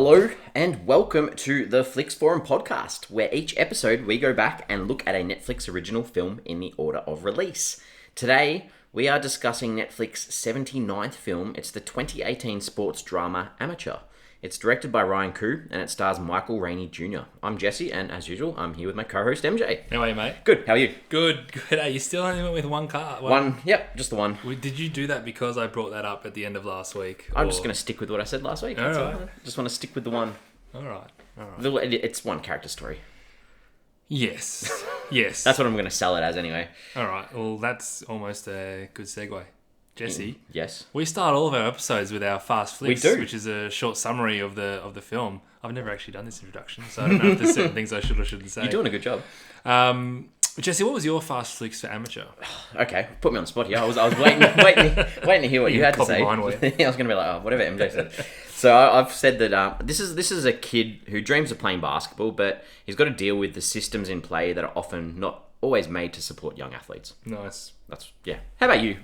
Hello and welcome to the Flix Forum podcast, where each episode we go back and look at a Netflix original film in the order of release. Today, we are discussing Netflix's 79th film. It's the 2018 sports drama Amateur. It's directed by Ryan Koo and it stars Michael Rainey Jr. I'm Jesse, and as usual, I'm here with my co-host MJ. How are you, mate? Good, how are you? Good. Are you still only went with one car? Yep, just the one. Did you do that because I brought that up at the end of last week? I'm just going to stick with what I said last week. All right. Just want to stick with the one. All right. It's one character story. Yes. Yes. That's what I'm going to sell it as anyway. All right. Well, that's almost a good segue. Jesse, Yes. we start all of our episodes with our fast flicks, We do. which is a short summary of the film. I've never actually done this introduction, so I don't know if there's certain things I should or shouldn't say. You're doing a good job. Jesse, what was your fast flicks for Amateur? Okay, put me on the spot here. I was waiting to hear what you had to say. Mine, I was going to be like, oh, whatever MJ said. So I've said that this is a kid who dreams of playing basketball, but he's got to deal with the systems in play that are often not always made to support young athletes. Nice. Yeah. How about you?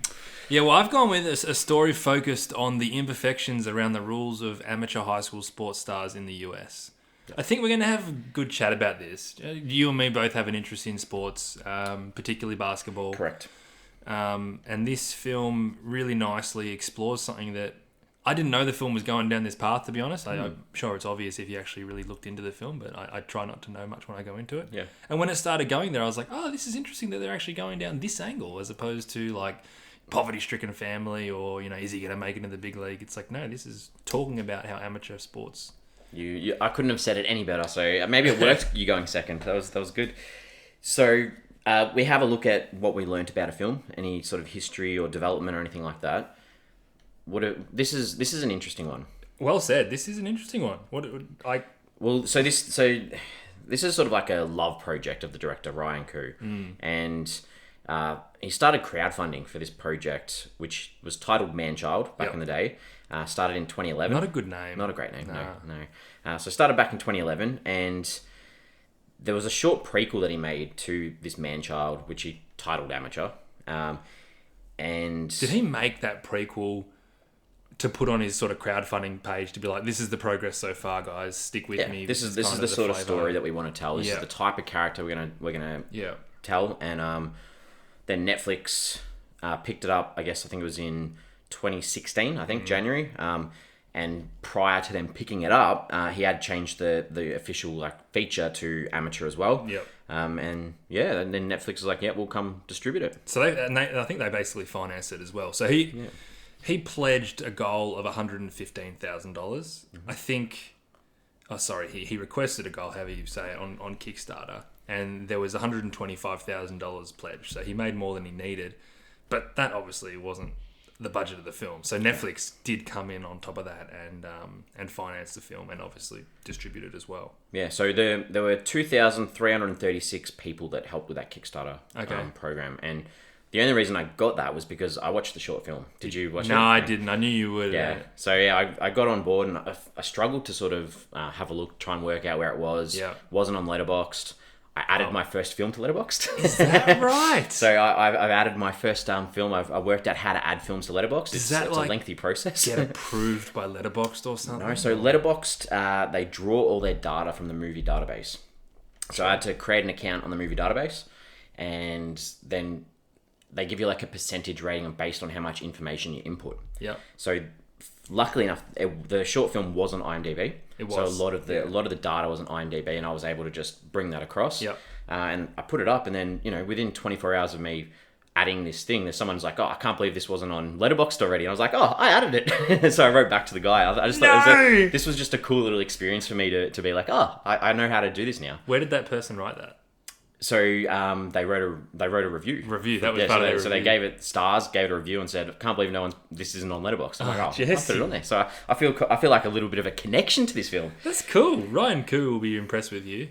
Yeah, well, I've gone with a story focused on the imperfections around the rules of amateur high school sports stars in the US. I think we're going to have a good chat about this. You and me both have an interest in sports, particularly basketball. Correct. And this film really nicely explores something that I didn't know the film was going down this path, to be honest. I'm sure it's obvious if you actually really looked into the film, but I try not to know much when I go into it. Yeah. And when it started going there, I was like, oh, this is interesting that they're actually going down this angle as opposed to like poverty-stricken family or, is he going to make it in the big league? It's like, no, this is talking about how amateur sports... I couldn't have said it any better, so maybe it worked you going second. That was good. So we have a look at what we learnt about a film, any sort of history or development or anything like that. This is an interesting one. Well said. This is an interesting one. So this is sort of like a love project of the director Ryan Koo, and he started crowdfunding for this project, which was titled Man-Child back in the day. Started in 2011. Not a good name. Not a great name. No. So started back in 2011, and there was a short prequel that he made to this Man-Child, which he titled Amateur. And did he make that prequel to put on his sort of crowdfunding page to be like, this is the progress so far, guys. Stick with me. This is the sort of story that we want to tell. This is the type of character we're gonna tell. And then Netflix picked it up. I think it was in 2016. I think January. And prior to them picking it up, he had changed the official feature to Amateur as well. Yep. And then Netflix was like, we'll come distribute it. So I think they basically financed it as well. So he pledged a goal of $115,000. I think. Oh, sorry. He requested a goal, however you say it, on Kickstarter, and there was $125,000 pledged. So he made more than he needed, but that obviously wasn't the budget of the film. So Netflix did come in on top of that and finance the film and obviously distribute it as well. Yeah, so there were 2,336 people that helped with that Kickstarter program. And the only reason I got that was because I watched the short film. Did you watch it? No, I didn't. I knew you would. Yeah. So I got on board and I struggled to sort of have a look, try and work out where it was. Yeah. Wasn't on Letterboxd. I added my first film to Letterboxd. Is that right? So I've added my first film. I worked out how to add films to Letterboxd. Is that it's a lengthy process. Get approved by Letterboxd or something? No, so Letterboxd, they draw all their data from the movie database. So I had to create an account on the movie database, and then they give you a percentage rating based on how much information you input. Yeah. So luckily enough, the short film was on IMDb. It was. So a lot of the data was on IMDb, and I was able to just bring that across. Yeah. And I put it up, and then within 24 hours of me adding this thing, there's someone's like, "Oh, I can't believe this wasn't on Letterboxd already." And I was like, "Oh, I added it." So I wrote back to the guy. I just thought this was just a cool little experience for me to be like, "Oh, I know how to do this now." Where did that person write that? So they wrote a review. That was part of their review. So they gave it stars, gave it a review, and said, "Can't believe this isn't on Letterboxd." I'm like, I'll put it on there. So I feel like a little bit of a connection to this film. That's cool. Ryan Koo will be impressed with you.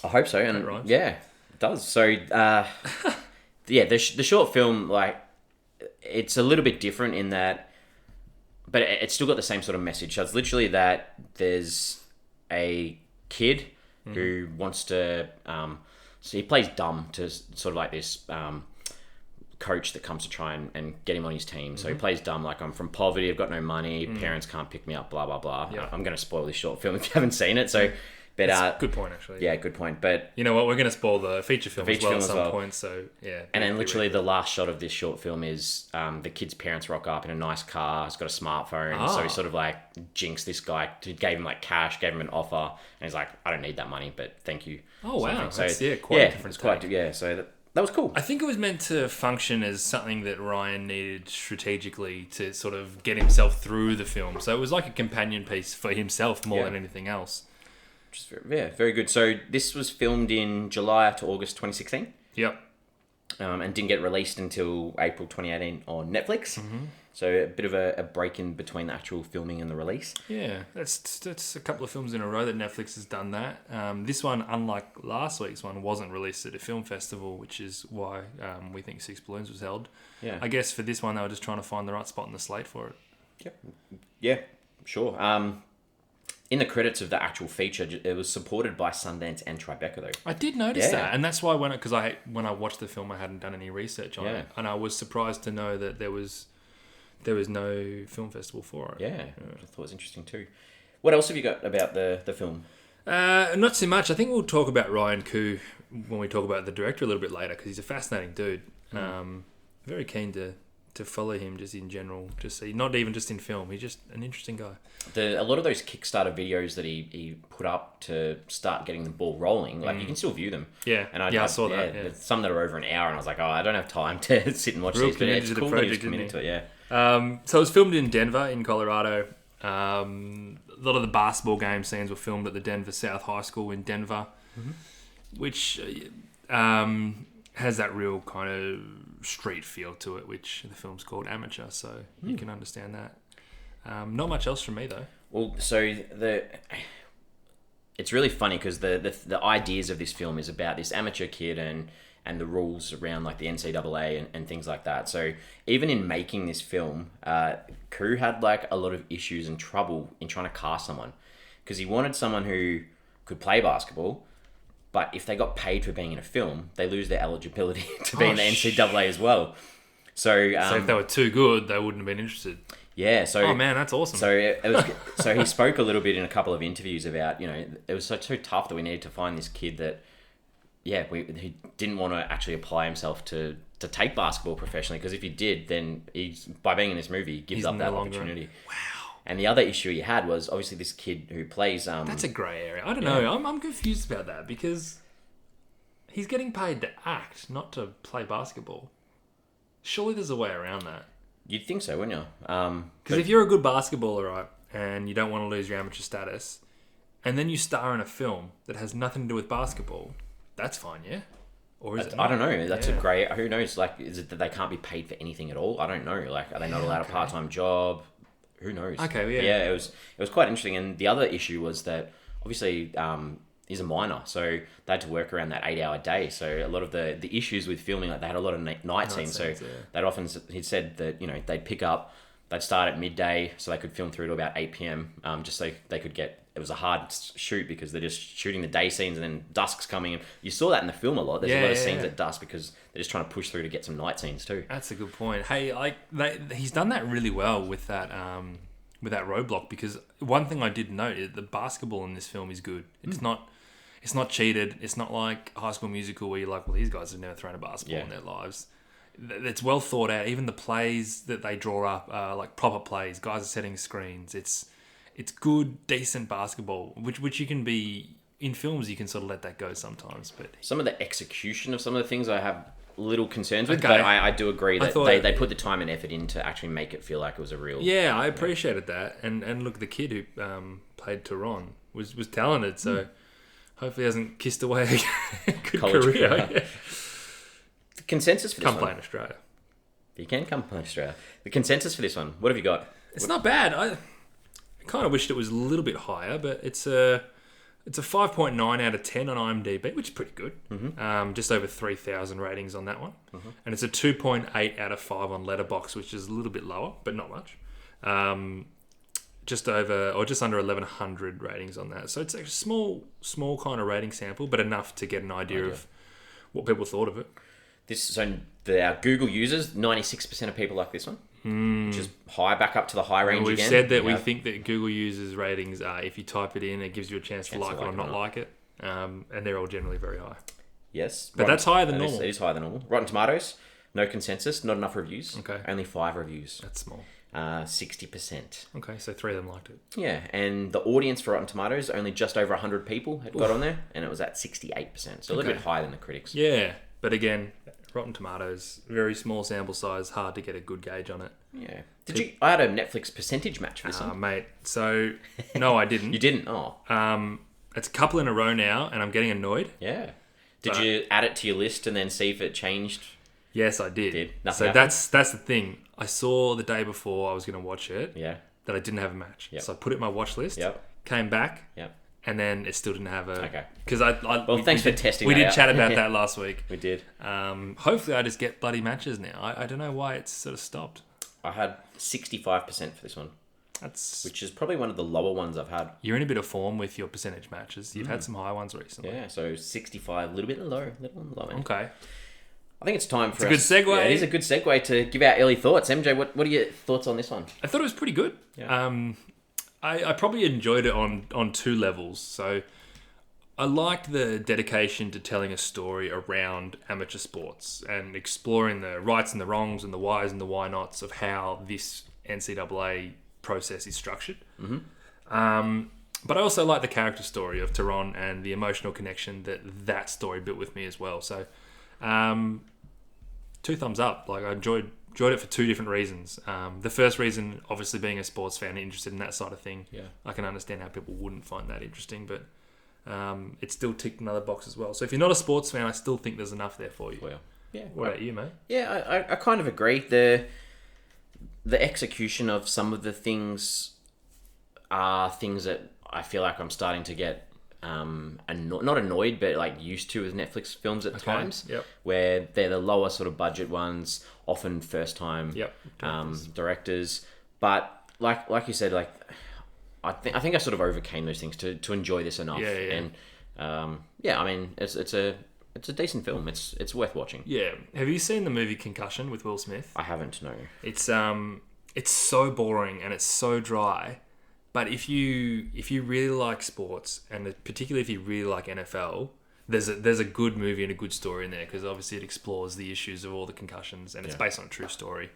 I hope so, and it does. So the short film, it's a little bit different in that, but it's still got the same sort of message. So it's literally that there's a kid who wants to. So he plays dumb to sort of this coach that comes to try and get him on his team. So he plays dumb, like, I'm from poverty, I've got no money, parents can't pick me up, blah, blah, blah. Yeah. I'm going to spoil this short film if you haven't seen it. So, but That's good point, actually. yeah, good point. But you know what? We're going to spoil the feature film as well at some point. So yeah. and then literally the last shot of this short film is the kid's parents rock up in a nice car. He's got a smartphone, so he sort of like jinxed this guy. He gave him like cash, gave him an offer, and he's like, I don't need that money, but thank you. Oh wow, so that's quite a different take. So that was cool. I think it was meant to function as something that Ryan needed strategically to sort of get himself through the film. So it was like a companion piece for himself more than anything else. Just very good. So this was filmed in July to August 2016. Yep. And didn't get released until April 2018 on Netflix. So a bit of a break in between the actual filming and the release. Yeah, that's a couple of films in a row that Netflix has done that. This one, unlike last week's one, wasn't released at a film festival, which is why we think Six Balloons was held. Yeah. I guess for this one, they were just trying to find the right spot in the slate for it. Yep. Yeah, sure. In the credits of the actual feature, it was supported by Sundance and Tribeca, though. I did notice that, and that's why when I watched the film, I hadn't done any research on it, and I was surprised to know that there was no film festival for it. Yeah, I thought it was interesting too. What else have you got about the film? Not too much. I think we'll talk about Ryan Koo when we talk about the director a little bit later, because he's a fascinating dude. Very keen to follow him just in general, not even just in film. He's just an interesting guy. A lot of those Kickstarter videos that he put up to start getting the ball rolling, like you can still view them. Yeah, and I saw that. Yeah. Some that are over an hour, and I was like, I don't have time to sit and watch these. But it's cool that he's committed to it. Yeah. So it was filmed in Denver, in Colorado. A lot of the basketball game scenes were filmed at the Denver South High School in Denver, which has that real kind of street feel to it, which the film's called Amateur, so you can understand that. Not much else from me though. Well, so it's really funny because the ideas of this film is about this amateur kid and the rules around like the NCAA and things like that. So even in making this film, Koo had like a lot of issues and trouble in trying to cast someone, because he wanted someone who could play basketball, but if they got paid for being in a film, they lose their eligibility to be in the NCAA as well. So if they were too good, they wouldn't have been interested. Yeah. So oh man, that's awesome. So it was. So he spoke a little bit in a couple of interviews about, it was so tough that we needed to find this kid that, he didn't want to actually apply himself to take basketball professionally, because if he did, then by being in this movie, he gives up that opportunity. Wow. And the other issue he had was obviously this kid who plays. That's a grey area. I don't know. I'm confused about that, because he's getting paid to act, not to play basketball. Surely there's a way around that. You'd think so, wouldn't you? Because if you're a good basketballer, right, and you don't want to lose your amateur status, and then you star in a film that has nothing to do with basketball, that's fine, yeah? Or is it not? I don't know. That's a grey. Who knows? Like, is it that they can't be paid for anything at all? I don't know. Like, are they not allowed a part-time job? Who knows? Okay, yeah. Yeah, it was quite interesting. And the other issue was that obviously he's a minor, so they had to work around that 8-hour day. So a lot of the issues with filming, like they had a lot of night scenes. So they'd often, he said that they'd pick up, they'd start at midday, so they could film through to about 8 p.m. Just so they could get. It was a hard shoot because they're just shooting the day scenes and then dusk's coming. And you saw that in the film a lot. There's a lot of scenes at dusk because they're just trying to push through to get some night scenes too. That's a good point. Hey, he's done that really well with that roadblock, because one thing I did note is the basketball in this film is good. It's not cheated. It's not like High School Musical where you're like, well, these guys have never thrown a basketball in their lives. It's well thought out. Even the plays that they draw up are like proper plays. Guys are setting screens. It's good, decent basketball, which you can be in films. You can sort of let that go sometimes, but some of the execution of some of the things I have little concerns with. But I do agree that they put the time and effort in to actually make it feel like it was a real. Yeah, I appreciated that. And look, the kid who played Tyrone was talented. So hopefully he hasn't kissed away a good college career. Yeah. The consensus for this one. Come play in Australia. You can come play in Australia. The consensus for this one. What have you got? It's not bad. I kind of wished it was a little bit higher, but it's a 5.9 out of 10 on IMDb, which is pretty good. Mm-hmm. Just over 3,000 ratings on that one. Mm-hmm. And it's a 2.8 out of 5 on Letterboxd, which is a little bit lower, but not much. Just under 1,100 ratings on that. So it's a small kind of rating sample, but enough to get an idea of what people thought of it. Our Google users, 96% of people like this one, which is high, back up to the high range We've again. said that we think that Google users' ratings are, if you type it in, it gives you a chance to like it or not like it. And they're all generally very high. Yes. But that's higher than normal. It is higher than normal. Rotten Tomatoes, no consensus, not enough reviews. Okay. Only 5 reviews. That's small. 60%. Okay, so 3 of them liked it. Yeah, and the audience for Rotten Tomatoes, only just over 100 people had got on there, and it was at 68%. So a little bit higher than the critics. Yeah, but again, Rotten Tomatoes, very small sample size, hard to get a good gauge on it. Yeah. I had a Netflix percentage match for this one. Mate, so, no, I didn't. You didn't? Oh. It's a couple in a row now, and I'm getting annoyed. Yeah. Did you add it to your list and then see if it changed? Yes, I did. Nothing so that's the thing. I saw the day before I was going to watch it that I didn't have a match. Yep. So I put it in my watch list, came back, and then it still didn't have a... Okay. Because thanks for testing We that did out. chat about that last week. We did. Hopefully I just get bloody matches now. I don't know why it's sort of stopped. I had 65% for this one. Which is probably one of the lower ones I've had. You're in a bit of form with your percentage matches. You've had some high ones recently. Yeah, so 65, a little bit low, end. Okay. I think it's time for a good segue. Yeah, it is a good segue to give our early thoughts. MJ, what are your thoughts on this one? I thought it was pretty good. Yeah. I probably enjoyed it on 2 levels. So I liked the dedication to telling a story around amateur sports and exploring the rights and the wrongs and the whys and the why nots of how this NCAA process is structured. Mm-hmm. But I also like the character story of Tyrone and the emotional connection that story built with me as well. So 2 thumbs up. Like, I enjoyed it for 2 different reasons. The first reason, obviously being a sports fan and interested in that side of thing, I can understand how people wouldn't find that interesting, but it still ticked another box as well. So if you're not a sports fan, I still think there's enough there for you. Well, yeah. What about you, mate? Yeah, I kind of agree. The execution of some of the things are things that I feel like I'm starting to get not annoyed, but like used to with Netflix films at times. Yep. Where they're the lower sort of budget ones, often first time directors. But like you said, like I think I sort of overcame those things to enjoy this enough. Yeah. And I mean it's a decent film. It's worth watching. Yeah. Have you seen the movie Concussion with Will Smith? I haven't, no. It's so boring and it's so dry. But if you really like sports, and particularly if you really like NFL, there's a good movie and a good story in there, because obviously it explores the issues of all the concussions, and it's based on a true story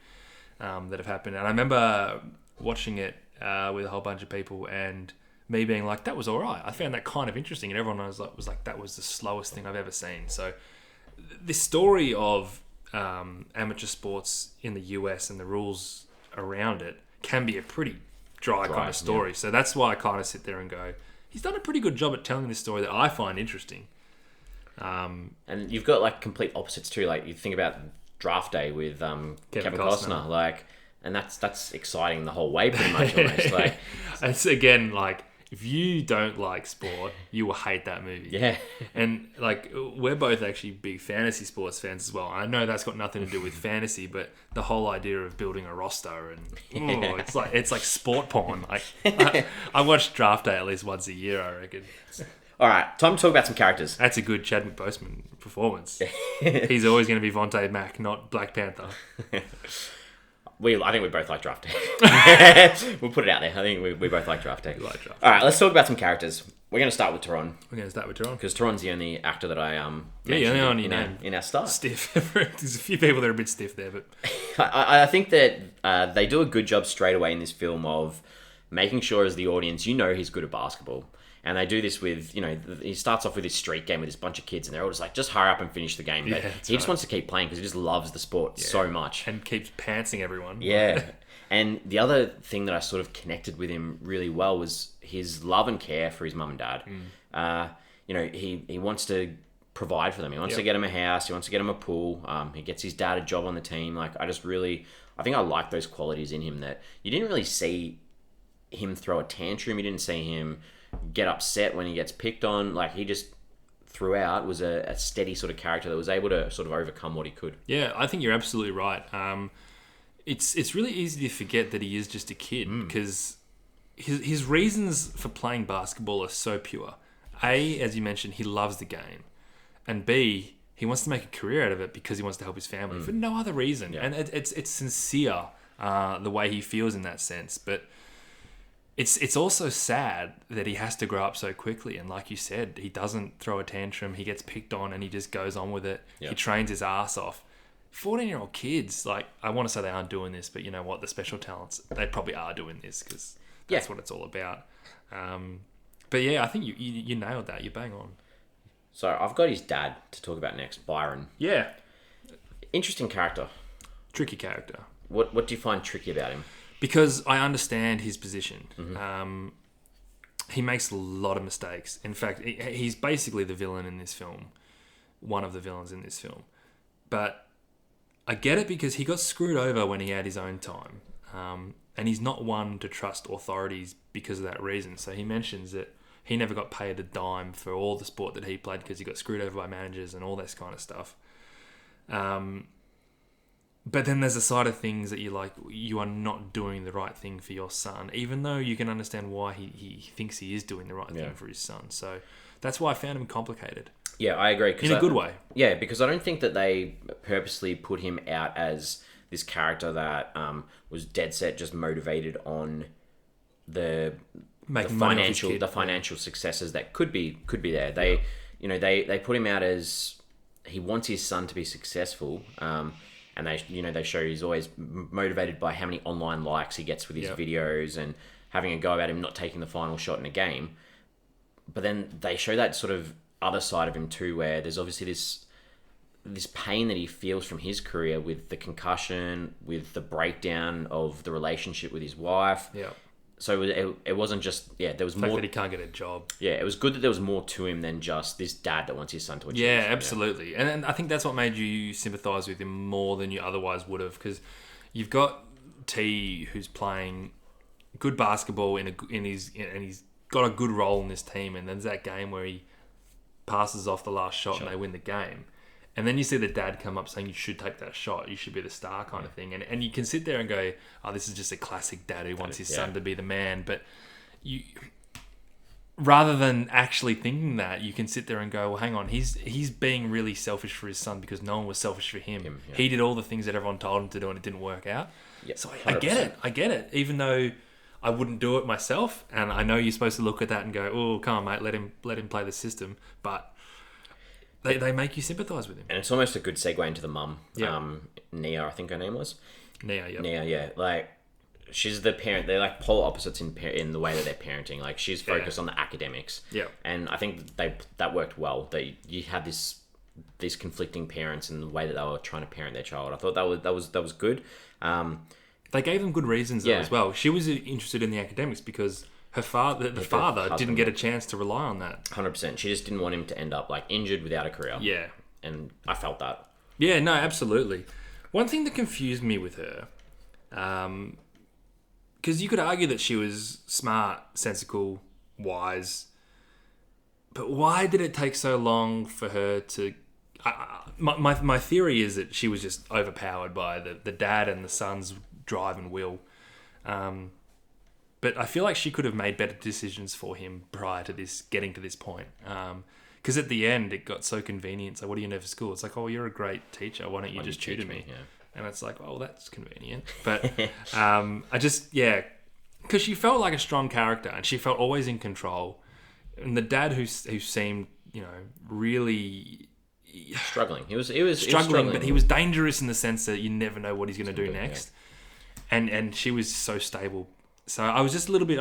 that have happened. And I remember watching it with a whole bunch of people, and me being like, that was all right. I found that kind of interesting, and everyone was like, that was the slowest thing I've ever seen. So this story of amateur sports in the US and the rules around it can be a pretty dry kind of story. Yeah. So that's why I kind of sit there and go, he's done a pretty good job at telling this story that I find interesting. And you've got like complete opposites too. Like you think about Draft Day with Kevin Costner, like, and that's exciting the whole way pretty much almost. Like, it's again like, if you don't like sport, you will hate that movie. Yeah. And like, we're both actually big fantasy sports fans as well. I know that's got nothing to do with fantasy, but the whole idea of building a roster and it's like sport porn. Like, I watch Draft Day at least once a year, I reckon. All right, time to talk about some characters. That's a good Chadwick Boseman performance. He's always going to be Vontae Mack, not Black Panther. I think we both like Draft Day. We'll put it out there. I think we both like Draft Day. Like Draft Day. All right, let's talk about some characters. We're going to start with Tyrone. Because Tyrone's the only actor that I the only one you know in our start. Stiff. There's a few people that are a bit stiff there, but I think that they do a good job straight away in this film of making sure as the audience you know he's good at basketball. And they do this with, he starts off with this street game with this bunch of kids, and they're all just like, just hurry up and finish the game. But he just wants to keep playing because he just loves the sport so much. And keeps pantsing everyone. Yeah. And the other thing that I sort of connected with him really well was his love and care for his mum and dad. He wants to provide for them. He wants to get him a house. He wants to get him a pool. He gets his dad a job on the team. Like, I think I like those qualities in him that you didn't really see him throw a tantrum. You didn't see him get upset when he gets picked on. Like, he just throughout was a steady sort of character that was able to sort of overcome what he could. Yeah, I think you're absolutely right. It's really easy to forget that he is just a kid because his reasons for playing basketball are so pure. A, as you mentioned, he loves the game, and B, He wants to make a career out of it because he wants to help his family for no other reason. Yeah. And it's sincere, the way he feels in that sense. But it's also sad that he has to grow up so quickly. And like you said, he doesn't throw a tantrum. He gets picked on and he just goes on with it. Yeah. He trains his ass off. 14-year-old kids, like, I want to say they aren't doing this, but you know what? The special talents, they probably are doing this because that's what it's all about. But yeah, I think you nailed that. You're bang on. So I've got his dad to talk about next, Byron. Yeah. Interesting character. Tricky character. What do you find tricky about him? Because I understand his position. Mm-hmm. He makes a lot of mistakes. In fact, he's basically the villain in this film. One of the villains in this film. But I get it because he got screwed over when he had his own time. And he's not one to trust authorities because of that reason. So he mentions that he never got paid a dime for all the sport that he played because he got screwed over by managers and all this kind of stuff. But then there's a side of things that you are not doing the right thing for your son, even though you can understand why he thinks he is doing the right thing for his son. So that's why I found him complicated. Yeah, I agree. In a good way. Yeah, because I don't think that they purposely put him out as this character that was dead set just motivated on the financial successes that could be there. They put him out as he wants his son to be successful, and they show he's always motivated by how many online likes he gets with his videos and having a go about him not taking the final shot in a game. But then they show that sort of other side of him too, where there's obviously this pain that he feels from his career with the concussion, with the breakdown of the relationship with his wife. Yeah. So it wasn't just there was more that he can't get a job. Yeah, it was good that there was more to him than just this dad that wants his son to achieve. Yeah, absolutely. Yeah. And I think that's what made you sympathise with him more than you otherwise would have, because you've got T, who's playing good basketball and he's got a good role in this team, and then there's that game where he passes off the last shot and they win the game. And then you see the dad come up saying you should take that shot, you should be the star kind of thing. And you can sit there and go, oh, this is just a classic dad who wants his son to be the man. But you, rather than actually thinking that, you can sit there and go, well, hang on, he's being really selfish for his son because no one was selfish for him. He did all the things that everyone told him to do and it didn't work out. Yep, so I get it. Even though I wouldn't do it myself, and I know you're supposed to look at that and go, oh, come on, mate, let him play the system. But they make you sympathise with him. And it's almost a good segue into the mum. Yeah. Nia, I think her name was. Nia, yeah. Like, she's the parent. They're like polar opposites in the way that they're parenting. Like, she's focused on the academics. Yeah. And I think that worked well. You had these conflicting parents in the way that they were trying to parent their child. I thought that was good. They gave them good reasons though, as well. She was interested in the academics because her father didn't get a chance to rely on that. 100%. She just didn't want him to end up like injured without a career. Yeah. And I felt that. Yeah, no, absolutely. One thing that confused me with her, because you could argue that she was smart, sensible, wise, but why did it take so long for her to... My theory is that she was just overpowered by the dad and the son's drive and will. But I feel like she could have made better decisions for him prior to getting to this point. Because at the end, it got so convenient. So what do you know for school? It's like, oh, you're a great teacher. Why don't you just tutor me? Yeah. And it's like, oh, that's convenient. But because she felt like a strong character and she felt always in control. And the dad who seemed, really... struggling. He was struggling, but he was dangerous in the sense that you never know what he's going to do next. Yeah. And she was so stable. So I was just a little bit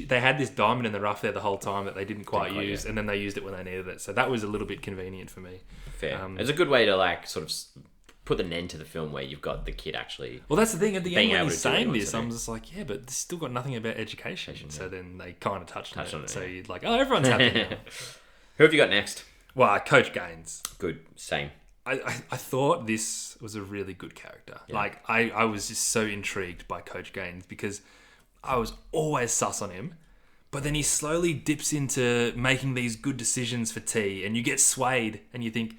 they had this diamond in the rough there the whole time that they didn't quite use, and then they used it when they needed it. So that was a little bit convenient for me. Fair. It's a good way to sort of put an end to the film where you've got the kid actually. Well, that's the thing. At the end when he's saying this, I'm just like, yeah, but it's still got nothing about education. So then they kind of touched on it. So you're like, oh, everyone's happy now. Who have you got next? Well, Coach Gaines. Good. Same. I thought this was a really good character. Yeah. I was just so intrigued by Coach Gaines because I was always sus on him, but then he slowly dips into making these good decisions for T, and you get swayed, and you think,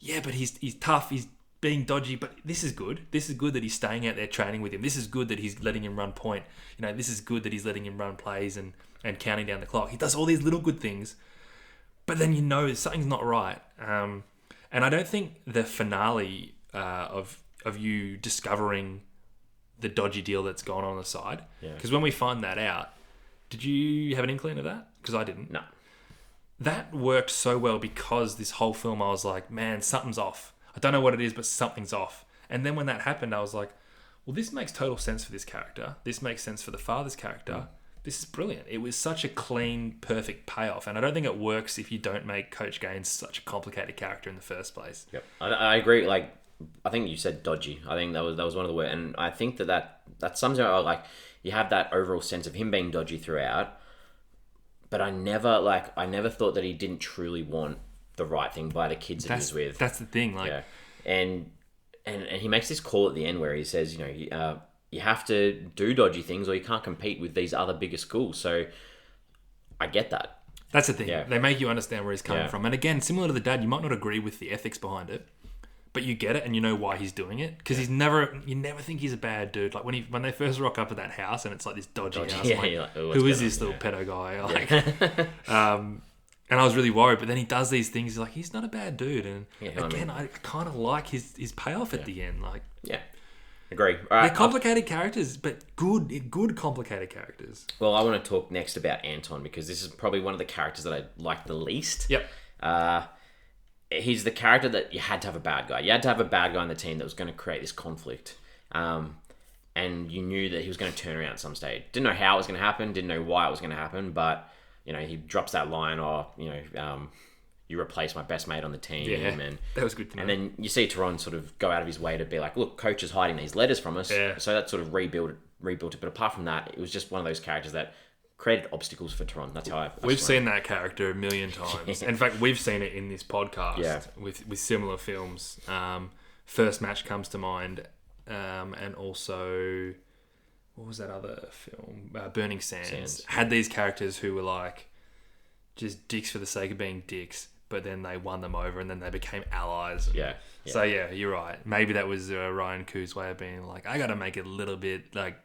yeah, but he's tough, he's being dodgy, but this is good. This is good that he's staying out there training with him. This is good that he's letting him run point. This is good that he's letting him run plays and counting down the clock. He does all these little good things, but then something's not right. And And I don't think the finale of you discovering the dodgy deal that's gone on the side, because when we find that out, did you have an inkling of that? Because I didn't. No. That worked so well because this whole film I was like, man, something's off. I don't know what it is, but something's off. And then when that happened, I was like, well, this makes total sense for this character. This makes sense for the father's character. This is brilliant. It was such a clean, perfect payoff. And I don't think it works if you don't make Coach Gaines such a complicated character in the first place. Yep. I agree. Like, I think you said dodgy. I think that was one of the words. And I think that sums it up. Like, you have that overall sense of him being dodgy throughout. But I never thought that he didn't truly want the right thing by the kids that he was with. That's the thing. Like, and he makes this call at the end where he says, you have to do dodgy things or you can't compete with these other bigger schools. So I get that. That's the thing. Yeah. They make you understand where he's coming from. And again, similar to the dad, you might not agree with the ethics behind it, but you get it and you know why he's doing it. Because you never think he's a bad dude. Like when they first rock up at that house and it's like this dodgy house. Like, who is this little pedo guy? Like, and I was really worried, but then he does these things. He's like, he's not a bad dude. And I kind of like his payoff at the end. Like, agree. All they're right, complicated characters, but good complicated characters. Well, I want to talk next about Anton because this is probably one of the characters that I like the least. Yep. He's the character that you had to have a bad guy. You had to have a bad guy on the team that was going to create this conflict. And you knew that he was going to turn around at some stage. Didn't know how it was going to happen. Didn't know why it was going to happen. But, he drops that line, you replace my best mate on the team. Yeah, and that was good to know. And then you see Tyrone sort of go out of his way to be like, look, Coach is hiding these letters from us. Yeah. So that sort of rebuilt it. But apart from that, it was just one of those characters that created obstacles for Tyrone. That's how We've seen that character a million times. In fact, we've seen it in this podcast with similar films. First Match comes to mind. And also, what was that other film? Burning Sands. Had these characters who were like just dicks for the sake of being dicks, but then they won them over and then they became allies. So you're right. Maybe that was Ryan Koo's way of being like, I got to make it a little bit like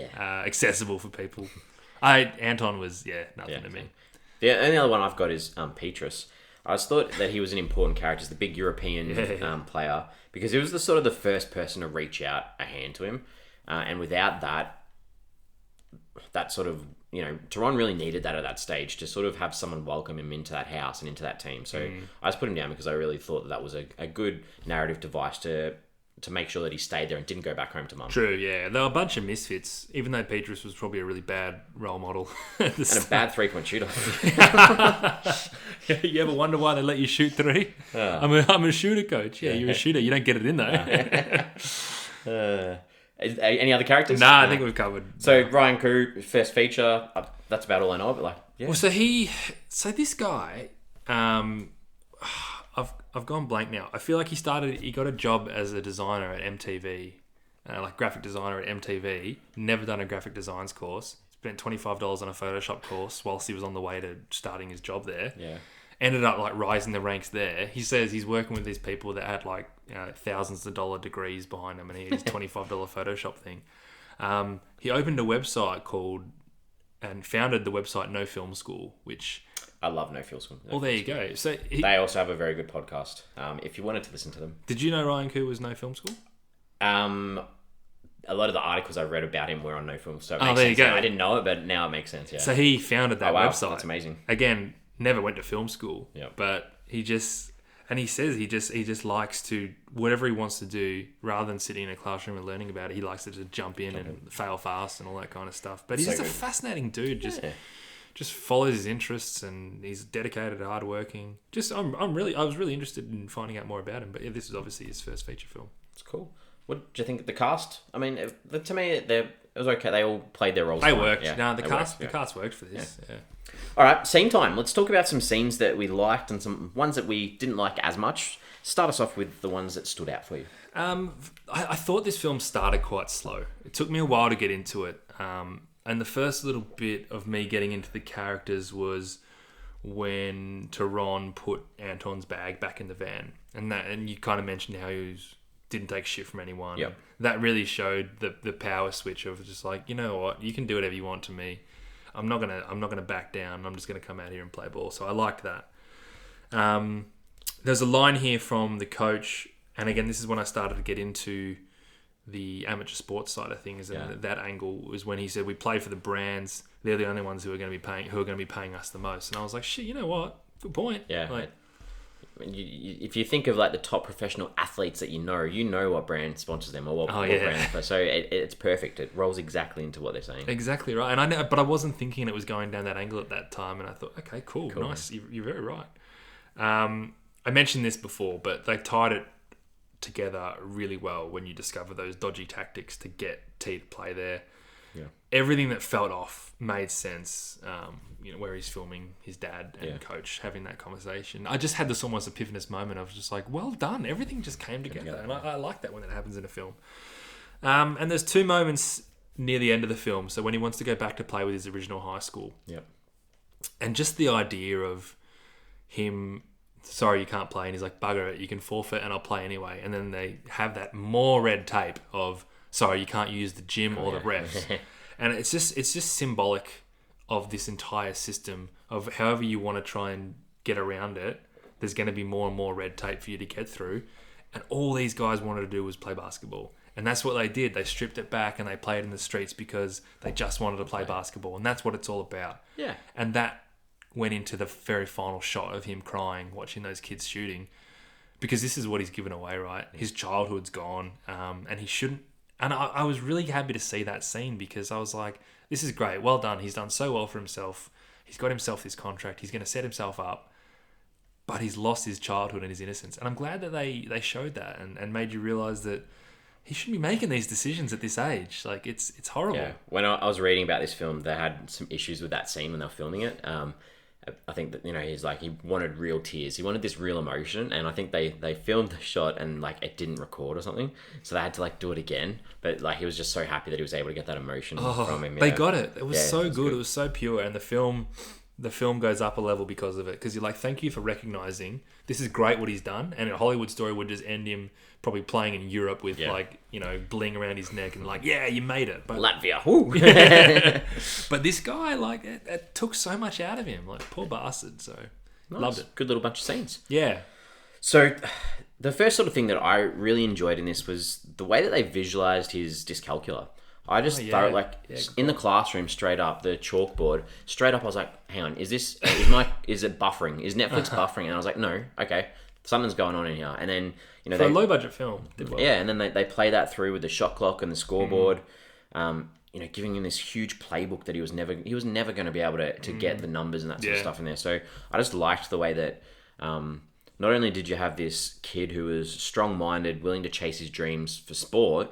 accessible for people. Anton was nothing to me. The only other one I've got is Petrus. I just thought that he was an important character, the big European player, because he was the first person to reach out a hand to him, and without that sort of Tyrone really needed that at that stage to sort of have someone welcome him into that house and into that team. So I just put him down because I really thought that was a good narrative device to make sure that he stayed there and didn't go back home to mum. True, yeah. There were a bunch of misfits, even though Petrus was probably a really bad role model. And a bad three-point shooter. You ever wonder why they let you shoot three? I'm a shooter, coach. Yeah, you're a shooter. You don't get it in, though. Any other characters? Nah, I think we've covered. So Ryan Koo, first feature. That's about all I know. But Well, so this guy, I've gone blank now. I feel like he got a job as a designer at MTV, like graphic designer at MTV. Never done a graphic designs course. Spent $25 on a Photoshop course whilst he was on the way to starting his job there. Yeah. Ended up like rising the ranks there. He says he's working with these people that had like thousands of dollar degrees behind him, and he had his $25 Photoshop thing. He opened a website and founded the website No Film School, which I love No Film School. There you go. So they also have a very good podcast. If you wanted to listen to them. Did you know Ryan Koo was No Film School? A lot of the articles I read about him were on No Film, so it makes there sense. you go. I didn't know it, but now it makes sense. Yeah. So he founded that website. That's amazing. Again, never went to film school. Yeah. But he says he just likes to, whatever he wants to do, rather than sitting in a classroom and learning about it, he likes to just jump in and fail fast and all that kind of stuff. But he's just a fascinating dude. Just follows his interests and he's dedicated, hardworking. I was really interested in finding out more about him. But this is obviously his first feature film. It's cool. What do you think of the cast? I mean, to me, it was okay. They all played their roles. They worked. Yeah, no, the cast worked for this. Yeah. All right, scene time. Let's talk about some scenes that we liked and some ones that we didn't like as much. Start us off with the ones that stood out for you. I thought this film started quite slow. It took me a while to get into it. And the first little bit of me getting into the characters was when Tyrone put Anton's bag back in the van. And you kind of mentioned how he didn't take shit from anyone. Yep. That really showed the power switch of just like, you know what, you can do whatever you want to me. I'm not gonna back down. I'm just gonna come out here and play ball. So I liked that. There's a line here from the coach, and again, this is when I started to get into the amateur sports side of things, and that angle was when he said, "We play for the brands; they're the only ones who are going to be paying us the most." And I was like, "Shit, you know what? Good point." Yeah. Like, if you think of like the top professional athletes that you know what brand sponsors them or what brand. So it's perfect. It rolls exactly into what they're saying. Exactly right. And I know, but I wasn't thinking it was going down that angle at that time. And I thought, okay, cool, nice. You're very right. I mentioned this before, but they tied it together really well when you discover those dodgy tactics to get T to play there. Yeah. Everything that felt off made sense. Where he's filming his dad and coach having that conversation. I just had this almost epiphanous moment. I was just like, well done. Everything just came together. And I like that when it happens in a film. And there's two moments near the end of the film. So when he wants to go back to play with his original high school. Yep. And just the idea of him, sorry, you can't play. And he's like, bugger it, you can forfeit and I'll play anyway. And then they have that more red tape of, sorry, you can't use the gym or the refs. And it's just symbolic of this entire system of however you want to try and get around it. There's going to be more and more red tape for you to get through. And all these guys wanted to do was play basketball. And that's what they did. They stripped it back and they played in the streets because they just wanted to play basketball. And that's what it's all about. Yeah. And that went into the very final shot of him crying, watching those kids shooting. Because this is what he's given away, right? His childhood's gone. And he shouldn't. And I was really happy to see that scene because I was like, this is great. Well done. He's done so well for himself. He's got himself this contract. He's going to set himself up. But he's lost his childhood and his innocence. And I'm glad that they showed that and made you realise that he shouldn't be making these decisions at this age. Like, it's horrible. Yeah. When I was reading about this film, they had some issues with that scene when they were filming it. I think that, he's like, he wanted real tears. He wanted this real emotion. And I think they filmed the shot and, like, it didn't record or something. So they had to, like, do it again. But, like, he was just so happy that he was able to get that emotion from him. They got it. It was so good. It was so pure. And the film goes up a level because of it. Because you're like, thank you for recognising this is great what he's done. And a Hollywood story would just end him probably playing in Europe with bling around his neck and like, yeah, you made it. But Latvia. But this guy, like, it took so much out of him. Like, poor bastard. So nice. Loved it. Good little bunch of scenes. Yeah. So the first sort of thing that I really enjoyed in this was the way that they visualised his dyscalculia. I just felt like in the classroom, straight up, the chalkboard, straight up, I was like, hang on, is it buffering? Is Netflix buffering? And I was like, no, okay, something's going on in here. And then, for a low budget film, did well. Yeah, and then they play that through with the shot clock and the scoreboard, giving him this huge playbook that he was never going to be able to get the numbers and that sort of stuff in there. So I just liked the way that not only did you have this kid who was strong-minded, willing to chase his dreams for sport,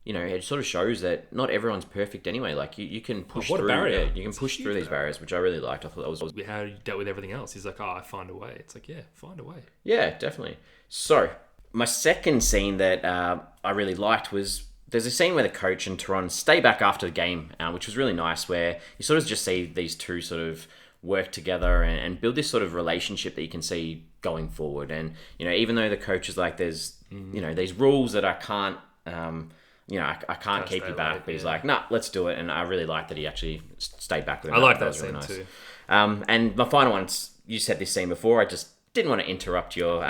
it sort of shows that not everyone's perfect anyway. Like, you can push through. Barrier. You can push through these barriers, which I really liked. I thought that was how he dealt with everything else. He's like, I find a way. It's like, yeah, find a way. Yeah, definitely. So, my second scene that I really liked was there's a scene where the coach and Tyrone stay back after the game, which was really nice, where you sort of just see these two sort of work together and build this sort of relationship that you can see going forward. And, even though the coach is like, there's, these rules that I can't... I can't keep you back, but he's like, nah, let's do it. And I really like that he actually stayed back with him. I like that scene really nice. Too. And my final one, you said this scene before, I just didn't want to interrupt your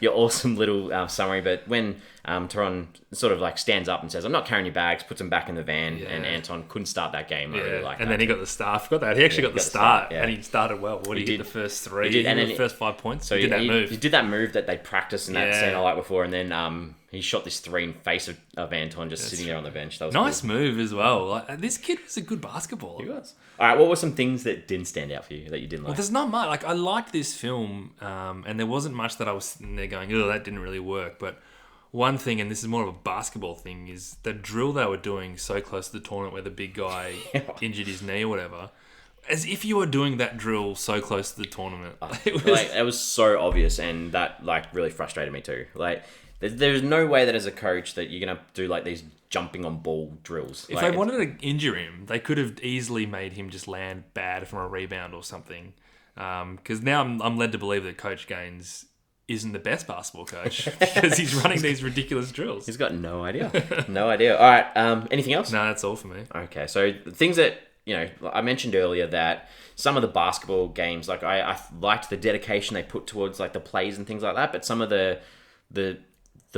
awesome little summary, but when Tyrone sort of like stands up and says, I'm not carrying your bags, puts them back in the van, and Anton couldn't start that game. I really like that. And then he got the start. I forgot that. He actually got the start, and he started well. What did he get the first three? He did the first 5 points. So he did that move. He did that move that they practiced in that scene I liked before, and then he shot this three in face of Anton just sitting there on the bench. That was nice cool. move as well. Like, this kid was a good basketballer. He was. All right, what were some things that didn't stand out for you that you didn't like? Well, there's not much. Like, I liked this film, and there wasn't much that I was sitting there going, oh, that didn't really work. But one thing, and this is more of a basketball thing, is the drill they were doing so close to the tournament where the big guy injured his knee or whatever. As if you were doing that drill so close to the tournament. It was so obvious, and that really frustrated me too. Like, there's no way that as a coach that you're gonna do like these jumping on ball drills. If they wanted to injure him, they could have easily made him just land bad from a rebound or something. Because now I'm led to believe that Coach Gaines isn't the best basketball coach because he's running these ridiculous drills. He's got no idea. No idea. All right. Anything else? No, that's all for me. Okay. So the things that I mentioned earlier that some of the basketball games, like I liked the dedication they put towards like the plays and things like that, but some of the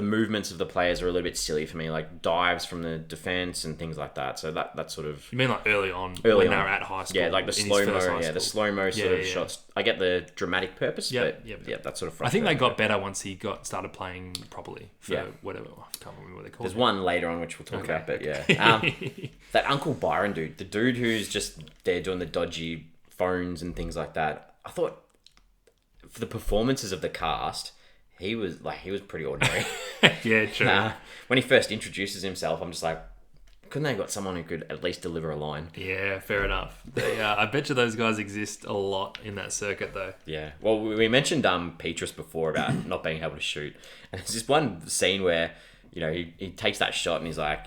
movements of the players are a little bit silly for me, like dives from the defense and things like that. So that sort of... You mean like early on when they were at high school? Yeah, like the slow-mo sort of shots. I get the dramatic purpose, but that's sort of frustrating. I think they got better once he started playing properly for whatever. I can't remember what they called it. There's one later on which we'll talk about, but that Uncle Byron dude, the dude who's just there doing the dodgy phones and things like that, I thought for the performances of the cast... He was pretty ordinary. Yeah, true. When he first introduces himself, I'm just like, couldn't they have got someone who could at least deliver a line? Yeah, fair enough. I bet you those guys exist a lot in that circuit, though. Yeah. Well, we mentioned Petrus before about not being able to shoot. And there's this one scene where, he takes that shot and he's like,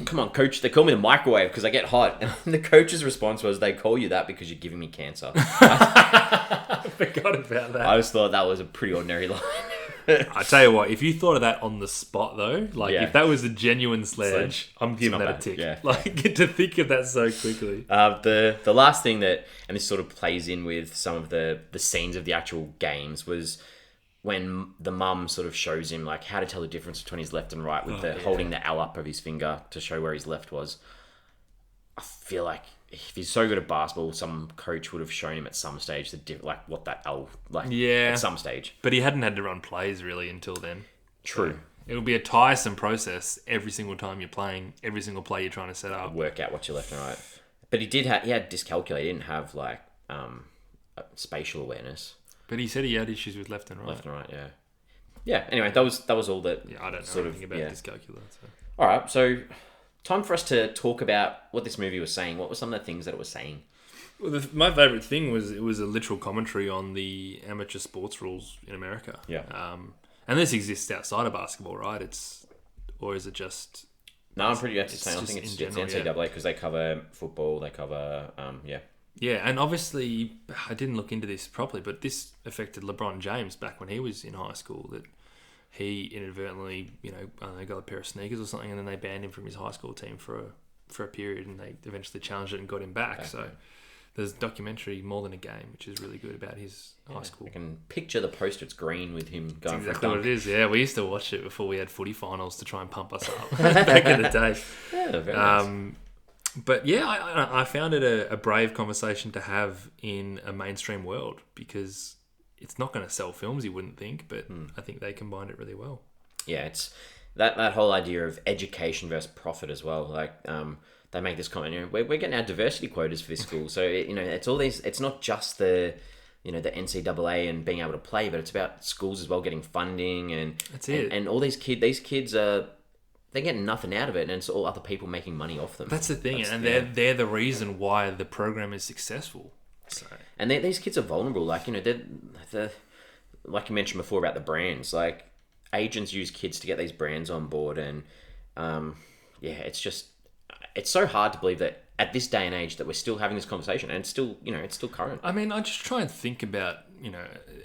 come on, coach, they call me the microwave because I get hot. And the coach's response was, they call you that because you're giving me cancer. I forgot about that. I just thought that was a pretty ordinary line. I tell you what, if you thought of that on the spot though, if that was a genuine sledge, I'm giving that a tick. Yeah. Get to think of that so quickly. The last thing that, and this sort of plays in with some of the scenes of the actual games, was when the mum sort of shows him like how to tell the difference between his left and right with holding the L up of his finger to show where his left was. I feel like if he's so good at basketball, some coach would have shown him at some stage what that L at some stage. But he hadn't had to run plays really until then. True. So it would be a tiresome process every single time you're playing, every single play you're trying to set up. Work out what's your left and right. But he had dyscalculia. He didn't have spatial awareness. But he said he had issues with left and right. Left and right, yeah. Yeah. Anyway, that was all that. Yeah, I don't know anything about dyscalculia. So. All right, so time for us to talk about what this movie was saying. What were some of the things that it was saying? Well, my favourite thing was it was a literal commentary on the amateur sports rules in America. Yeah. And this exists outside of basketball, right? Or is it just? No, I'm pretty saying. I think it's NCAA because they cover football. They cover Yeah, and obviously, I didn't look into this properly, but this affected LeBron James back when he was in high school, that he inadvertently, got a pair of sneakers or something, and then they banned him from his high school team for a period, and they eventually challenged it and got him back. Okay. So there's a documentary, More Than a Game, which is really good about his high school. I can picture the poster. It's green with him going for a dunk. Exactly what it is, yeah. We used to watch it before we had footy finals to try and pump us up back in the day. Yeah, very nice. But yeah, I found it a brave conversation to have in a mainstream world, because it's not going to sell films, you wouldn't think, but I think they combined it really well. Yeah, it's that whole idea of education versus profit as well. Like they make this comment, we're getting our diversity quotas for this school, so it's all these. It's not just the the NCAA and being able to play, but it's about schools as well getting funding and that's it. And all these kids are. They're getting nothing out of it, and it's all other people making money off them. That's the thing, they're the reason why the program is successful. So. And these kids are vulnerable. Like they're like you mentioned before about the brands. Like agents use kids to get these brands on board, and it's so hard to believe that at this day and age that we're still having this conversation, and it's still current. I mean, I just try and think about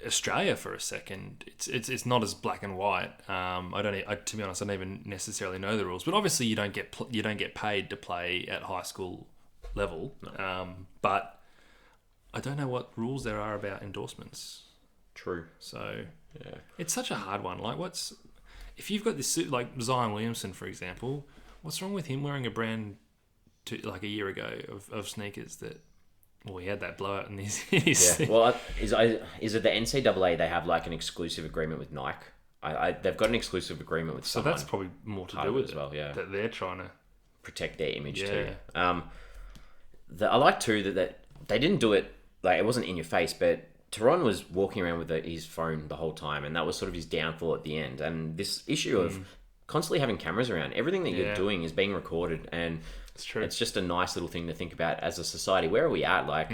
Australia for a second. It's not as black and white. To be honest, I don't even necessarily know the rules. But obviously, you don't get paid to play at high school level. No. But I don't know what rules there are about endorsements. True. So it's such a hard one. Like, if you've got this suit like Zion Williamson, for example, what's wrong with him wearing a brand like a year ago of sneakers that? Well, he had that blowout in his yeah. Well, is it the NCAA? They have like an exclusive agreement with Nike. They've got an exclusive agreement with someone. So that's probably more to do with it as well. Yeah, that they're trying to protect their image too. I like too that they didn't do it like it wasn't in your face, but Teron was walking around with his phone the whole time, and that was sort of his downfall at the end. And this issue of constantly having cameras around, everything that you're doing is being recorded, and it's just a nice little thing to think about as a society. Where are we at? Like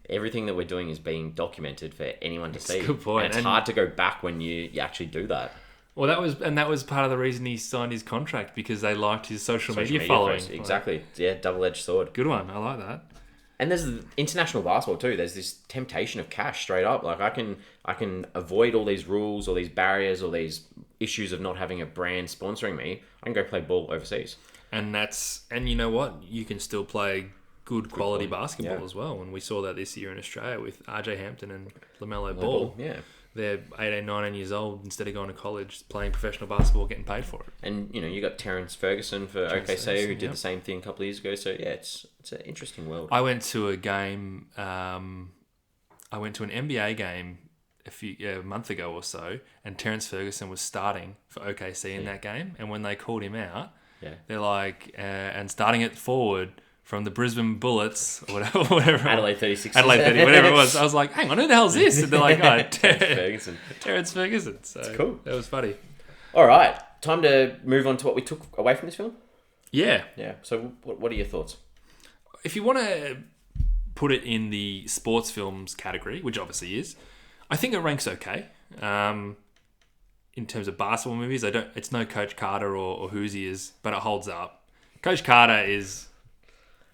everything that we're doing is being documented for anyone to see. That's a good point. And it's hard to go back when you actually do that. Well, that was part of the reason he signed his contract, because they liked his social media following. Posts. Exactly. Yeah, double-edged sword. Good one. I like that. And there's international basketball too. There's this temptation of cash straight up. Like I can avoid all these rules, all these barriers, all these issues of not having a brand sponsoring me. I can go play ball overseas. And you know what? You can still play good quality basketball as well. And we saw that this year in Australia with RJ Hampton and LaMelo Ball. Yeah. They're 18, 19 years old, instead of going to college, playing professional basketball, getting paid for it. And, you got Terrence Ferguson for OKC, who did the same thing a couple of years ago. So, yeah, it's an interesting world. I went to a game, I went to an NBA game a month ago or so, and Terrence Ferguson was starting for OKC in that game. And when they called him out, they're like, and starting at forward from the Brisbane Bullets, or whatever. Adelaide 36. Adelaide 30, whatever it was. I was like, hang on, who the hell is this? And they're like, Ferguson. Terrence Ferguson. So that's cool. That was funny. All right. Time to move on to what we took away from this film. Yeah. Yeah. So what are your thoughts? If you want to put it in the sports films category, which obviously is, I think it ranks okay. In terms of basketball movies, it's no Coach Carter or Who's He Is, but it holds up. Coach Carter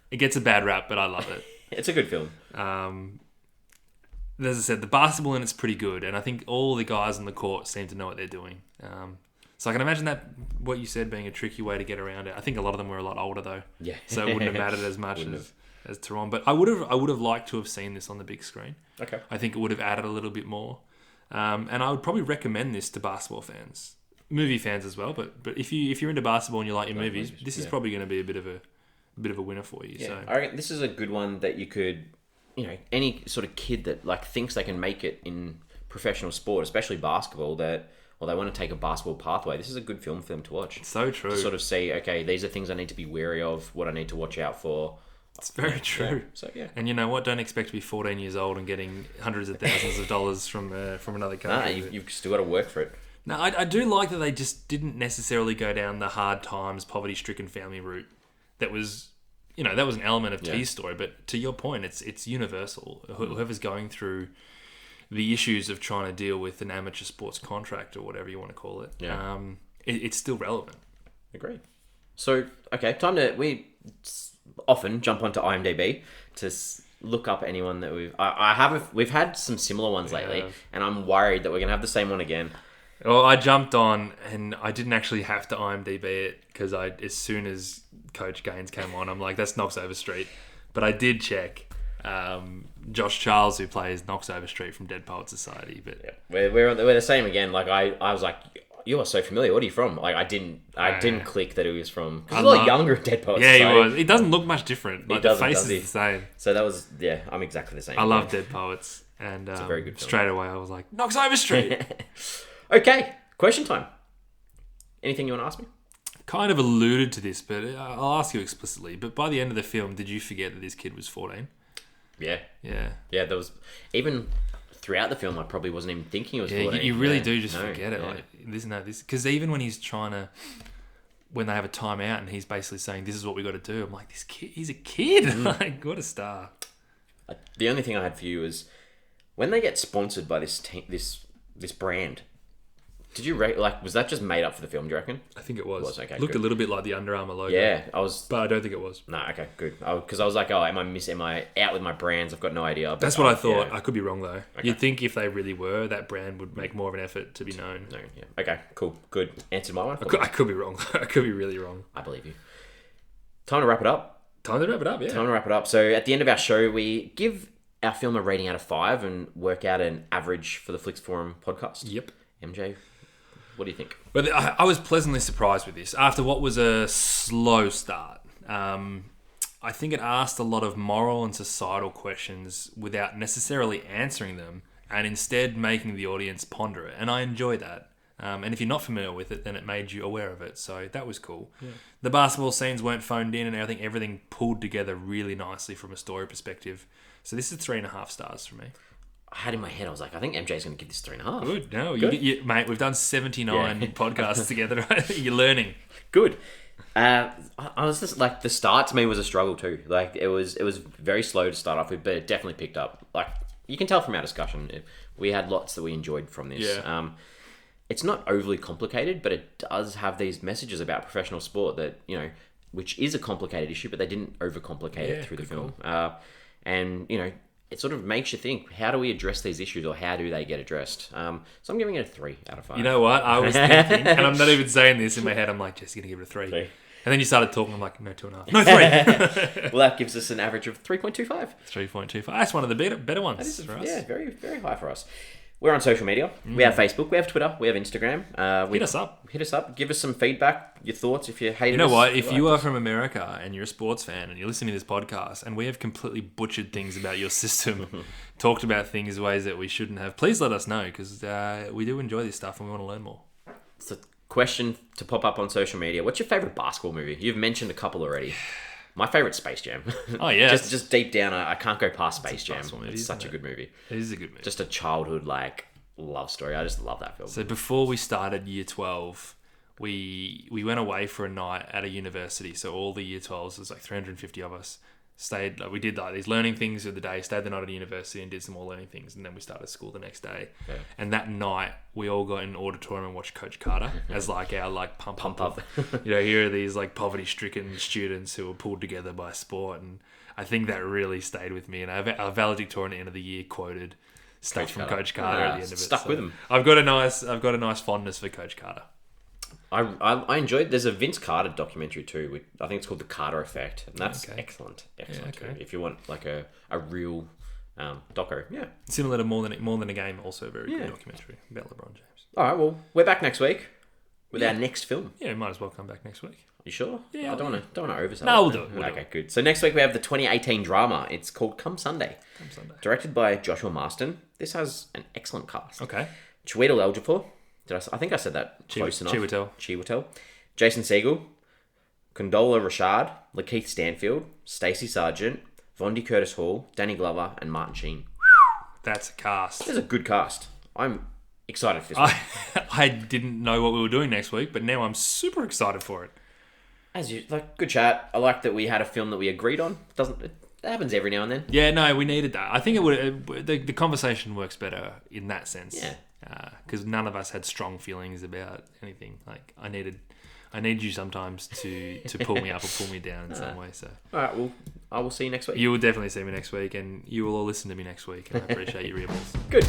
it gets a bad rap, but I love it. It's a good film. As I said, the basketball in it's pretty good, and I think all the guys on the court seem to know what they're doing. So I can imagine that what you said being a tricky way to get around it. I think a lot of them were a lot older though, so it wouldn't have mattered as much as Tehran. But I would have liked to have seen this on the big screen. Okay, I think it would have added a little bit more, and I would probably recommend this to basketball fans, movie fans as well. But if you're into basketball and you like your movies, this is probably going to be a bit of a winner for you. Yeah, so I reckon this is a good one that you could, any sort of kid that thinks they can make it in professional sport, especially basketball, they want to take a basketball pathway. This is a good film for them to watch. So true. To sort of see, okay, these are things I need to be wary of, what I need to watch out for. It's very true. Yeah. So yeah. And you know what? Don't expect to be 14 years old and getting hundreds of thousands of dollars from another country. Nah, you've still got to work for it. No, I do like that they just didn't necessarily go down the hard times, poverty-stricken family route. That was, that was an element of T's story. But to your point, it's universal. Whoever's going through the issues of trying to deal with an amateur sports contract or whatever you want to call it, it's still relevant. Agreed. So, okay, we often jump onto IMDb to look up anyone that we've had some similar ones lately, and I'm worried that we're going to have the same one again. Well, I jumped on, and I didn't actually have to IMDb it, because as soon as Coach Gaines came on, I'm like, that's Knox Overstreet. But I did check Josh Charles, who plays Knox Overstreet from Dead Poets Society. But we're the same again. Like I was like, you are so familiar. What are you from? Like I didn't click that he was from. Because he's a lot younger at Dead Poets. Yeah, Society. he was. He doesn't look much different. Like, the face is the same. So that was I'm exactly the same. I love Dead Poets, and it's a very good film. Straight away I was like, Knox Overstreet. Okay, question time. Anything you want to ask me? Kind of alluded to this, but I'll ask you explicitly. But by the end of the film, did you forget that this kid was 14? Yeah. Yeah. Yeah, there was... Even throughout the film, I probably wasn't even thinking it was 14. You really do just forget it. Like, this. Because even when he's trying to... When they have a timeout and he's basically saying, this is what we got to do. I'm like, this kid, he's a kid. Like, what a star. The only thing I had for you is... When they get sponsored by this brand... Did you was that just made up for the film? Do you reckon? I think it was. Okay. Looked a little bit like the Under Armour logo. Yeah, but I don't think it was. No, okay, good. Because I was like, am I out with my brands? I've got no idea. But that's what I thought. I could be wrong though. Okay. You'd think if they really were, that brand would make more of an effort to be known. No, yeah. Okay, cool, good. Answered my one. I could be wrong. I could be really wrong. I believe you. Time to wrap it up. Yeah. So at the end of our show, we give our film a rating out of 5 and work out an average for the Flix Forum podcast. Yep. MJ, what do you think? Well, I was pleasantly surprised with this. After what was a slow start, I think it asked a lot of moral and societal questions without necessarily answering them, and instead making the audience ponder it. And I enjoy that. And if you're not familiar with it, then it made you aware of it. So that was cool. Yeah. The basketball scenes weren't phoned in, and I think everything pulled together really nicely from a story perspective. So this is 3.5 stars for me. I had in my head, I was like, I think MJ's going to give this 3.5. Good. No, you, mate, we've done 79 podcasts together. You're learning. Good. I was just like, the start to me was a struggle too. Like it was very slow to start off with, but it definitely picked up. Like you can tell from our discussion, we had lots that we enjoyed from this. Yeah. It's not overly complicated, but it does have these messages about professional sport that, which is a complicated issue, but they didn't overcomplicate it through the film. And, it sort of makes you think, how do we address these issues, or how do they get addressed? So I'm giving it a 3 out of 5. You know what? I was thinking, and I'm not even saying this in my head, I'm like, Jesse's going to give it a 3. And then you started talking. I'm like, no, 2.5. No, 3. Well, that gives us an average of 3.25. 3.25. That's one of the better ones for us. Yeah, very, very high for us. We're on social media. We have Facebook, we have Twitter, we have Instagram. Hit us up. Hit us up. Give us some feedback, your thoughts if you hate it. You know what? If you are from America and you're a sports fan and you're listening to this podcast and we have completely butchered things about your system, talked about things ways that we shouldn't have, please let us know because we do enjoy this stuff and we want to learn more. It's a question to pop up on social media. What's your favourite basketball movie? You've mentioned a couple already. My favourite's Space Jam. Oh, yeah. just deep down, I can't go past Space Jam. It's such a good movie. It is a good movie. Just a childhood, love story. I just love that film. So before we started year 12, we went away for a night at a university. So all the year 12s, there's 350 of us, stayed. We did these learning things of the day, stayed the night at a university and did some more learning things. And then we started school the next day. Yeah. And that night, we all got in an auditorium and watched Coach Carter as our pump up. Here are these poverty-stricken students who were pulled together by sport. And I think that really stayed with me. And our valedictorian at the end of the year quoted stuff from Coach Carter at the end of it. Stuck with him. I've got a nice fondness for Coach Carter. I enjoyed. There's a Vince Carter documentary too. I think it's called The Carter Effect, and that's excellent. Too. If you want a real doco, Similar to More Than a Game, also a very good documentary about LeBron James. All right, well, we're back next week with our next film. Yeah, we might as well come back next week. You sure? Yeah. I don't want to oversell. No, we'll do it. Okay, good. So next week we have the 2018 drama. It's called Come Sunday. Directed by Joshua Marston. This has an excellent cast. Okay. Chiwetel Ejiofor. I think I said that close enough. Chiwetel. Jason Segel. Condola Rashad. Lakeith Stanfield. Stacey Sargent. Vondi Curtis Hall. Danny Glover. And Martin Sheen. That's a cast. There's a good cast. I'm excited for this one. I didn't know what we were doing next week, but now I'm super excited for it. As you good chat. I like that we had a film that we agreed on. It happens every now and then. Yeah, no, we needed that. I think it would. The conversation works better in that sense. Yeah. Because none of us had strong feelings about anything. I need you sometimes to pull me up or pull me down in some way. So. All right. Well, I will see you next week. You will definitely see me next week, and you will all listen to me next week. And I appreciate your earballs. Good.